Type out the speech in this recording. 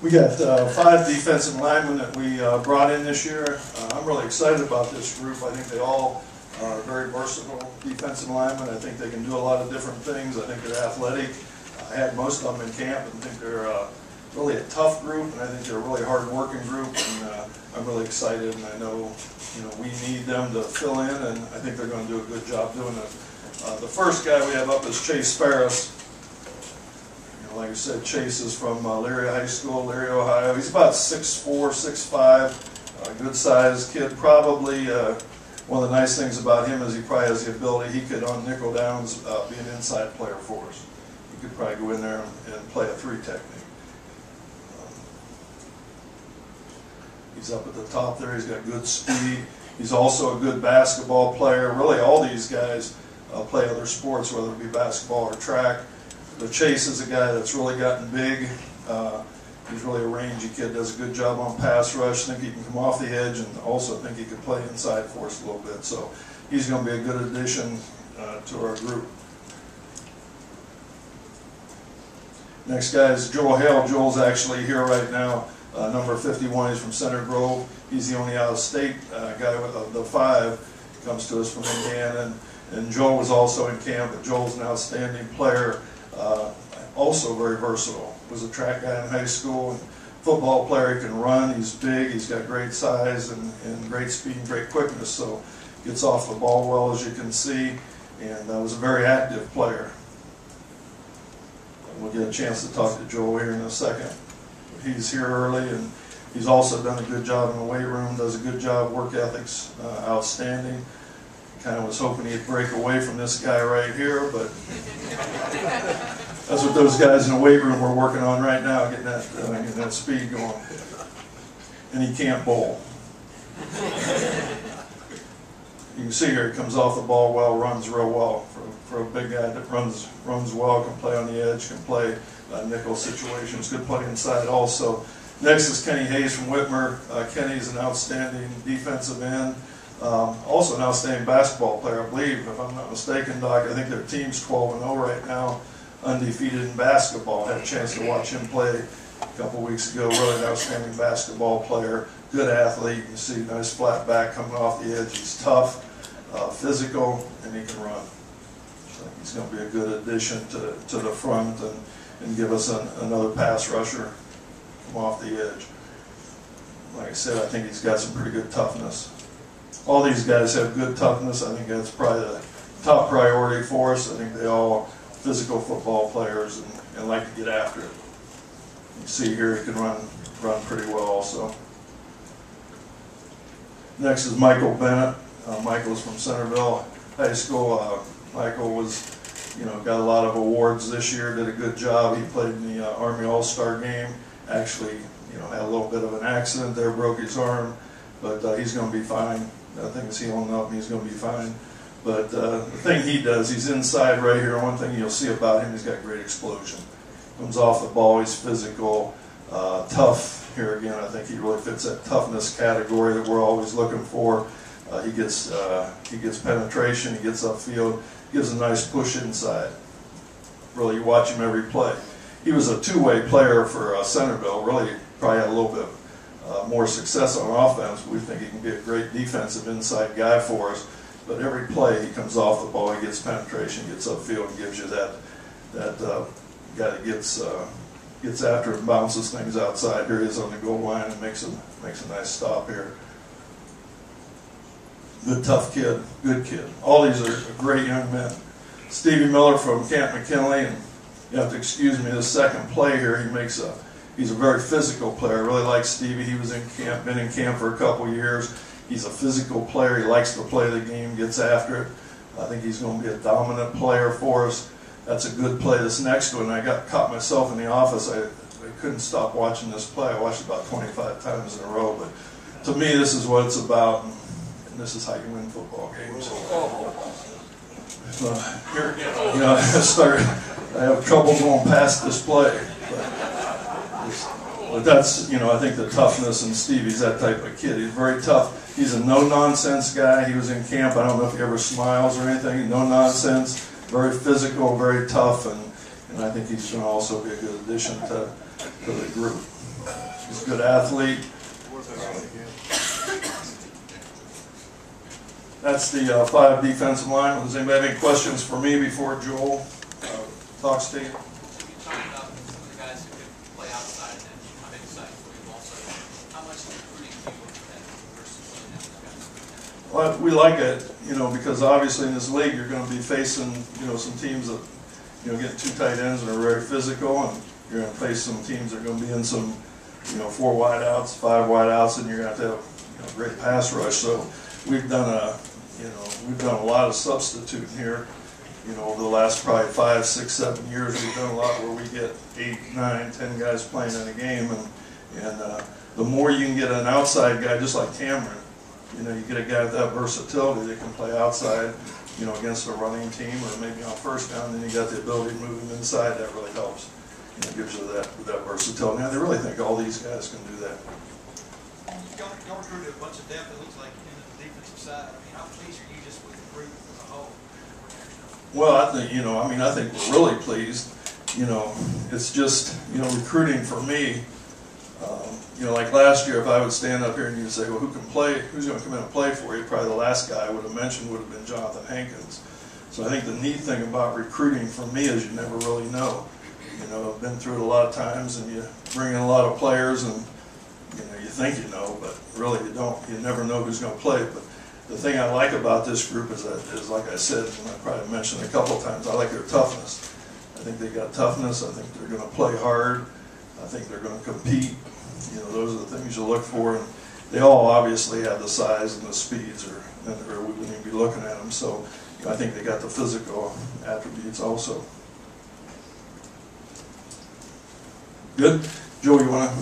We got 5 defensive linemen that we brought in this year. I'm really excited about this group. I think they all are very versatile defensive linemen. I think they can do a lot of different things. I think they're athletic. I had most of them in camp and think they're really a tough group, and I think they're a really hard-working group. And I'm really excited, and I know we need them to fill in, and I think they're going to do a good job doing it. The first guy we have up is Chase Ferris. Like I said, Chase is from Leary High School, Leary, Ohio. He's about 6'4", 6'5", good-sized kid. Probably one of the nice things about him is he probably has the ability, he could on nickel downs be an inside player for us. He could probably go in there and play a 3 technique. He's up at the top there. He's got good speed. He's also a good basketball player. Really, all these guys play other sports, whether it be basketball or track. But Chase is a guy that's really gotten big. He's really a rangy kid, does a good job on pass rush. Think he can come off the edge, and also think he could play inside for us a little bit. So he's going to be a good addition to our group. Next guy is Joel HALE. Joel's actually here right now. Number 51, he's from Center Grove. He's the only out-of-state guy of the 5. Comes to us from Indiana. And Joel was also in camp, but Joel's an outstanding player. Also very versatile. Was a track guy in high school, and football player. He can run. He's big. He's got great size and great speed and great quickness. So gets off the ball well, as you can see, and was a very active player. And we'll get a chance to talk to Joel here in a second. He's here early, and he's also done a good job in the weight room. Does a good job. Work ethic's outstanding. Kind of was hoping he'd break away from this guy right here, but that's what those guys in the weight room are working on right now, getting that speed going. And he can't bowl. You can see here he comes off the ball well, runs real well. For a big guy that runs well, can play on the edge, can play nickel situations, good play inside also. Next is Kenny Hayes from Whitmer. Kenny's an outstanding defensive end. Also an outstanding basketball player, I believe, if I'm not mistaken, Doc. I think their team's 12-0 right now, undefeated in basketball. Had a chance to watch him play a couple weeks ago. Really an outstanding basketball player, good athlete. You can see nice flat back coming off the edge. He's tough, physical, and he can run. So he's going to be a good addition to the front and give us another pass rusher come off the edge. Like I said, I think he's got some pretty good toughness. All these guys have good toughness. I think that's probably the top priority for us. I think they all physical football players and like to get after it. You see here he can run pretty well also. Next is Michael Bennett. Michael's from Centerville High School. Michael was, got a lot of awards this year. Did a good job. He played in the Army All-Star game. Actually, had a little bit of an accident there, broke his arm, but he's going to be fine. Nothing is healing up, and he's going to be fine. But the thing he does, he's inside right here. One thing you'll see about him, he's got great explosion. Comes off the ball, he's physical, tough. Here again, I think he really fits that toughness category that we're always looking for. He gets penetration, he gets upfield, gives a nice push inside. Really, you watch him every play. He was a two-way player for Centerville. Really, probably had a little bit more success on offense. We think he can be a great defensive inside guy for us. But every play he comes off the ball, he gets penetration, gets upfield, and gives you that guy that gets after it and bounces things outside. Here he is on the goal line and makes a nice stop here. Good, tough kid, good kid. All these are great young men. Stevie Miller from Camp McKinley, and you have to excuse me, the second play here, he's a very physical player. I really like Stevie. He was in camp, been in camp for a couple years. He's a physical player. He likes to play the game, gets after it. I think he's going to be a dominant player for us. That's a good play. This next one, I got caught myself in the office. I couldn't stop watching this play. I watched it about 25 times in a row. But to me, this is what it's about, and this is how you win football games. Here, I have trouble going past this play. But that's, I think the toughness, and Stevie's that type of kid. He's very tough. He's a no-nonsense guy. He was in camp. I don't know if he ever smiles or anything. No-nonsense, very physical, very tough, and I think he's going to also be a good addition to the group. He's a good athlete. That's the 5 defensive line. Does anybody have any questions for me before Joel talks to you? You talked about some of the guys who could play outside and then come inside for you also. How much recruiting do you look at versus those guys? Well, we like it, because obviously in this league you're going to be facing, some teams that, get 2 tight ends and are very physical, and you're going to face some teams that are going to be in some, 4 wideouts, 5 wideouts, and you're going to have a great pass rush. So we've done a lot of substituting here. Over the last probably 5, 6, 7 years, we've done a lot where we get 8, 9, 10 guys playing in a game, and the more you can get an outside guy, just like Cameron, you get a guy with that versatility that can play outside, against a running team or maybe on first down, then you got the ability to move him inside. That really helps. It gives you that versatility. Now, they really think all these guys can do that. Y'all recruited a bunch of depth, it looks like, in the defensive side. I mean, how pleased are you just with the group as a whole? Well, I think, I think we're really pleased. It's just, recruiting for me, like last year, if I would stand up here and you'd say, well, who can play, who's going to come in and play for you? Probably the last guy I would have mentioned would have been Jonathan Hankins. So I think the neat thing about recruiting for me is you never really know. I've been through it a lot of times, and you bring in a lot of players, and you think you know, but really you don't. You never know who's going to play. But the thing I like about this group is like I said, and I probably mentioned a couple of times, I like their toughness. I think they got toughness. I think they're going to play hard. I think they're going to compete. Those are the things you look for. And they all obviously have the size and the speeds, or we wouldn't even be looking at them. So I think they got the physical attributes also. Good. Joe, you want to?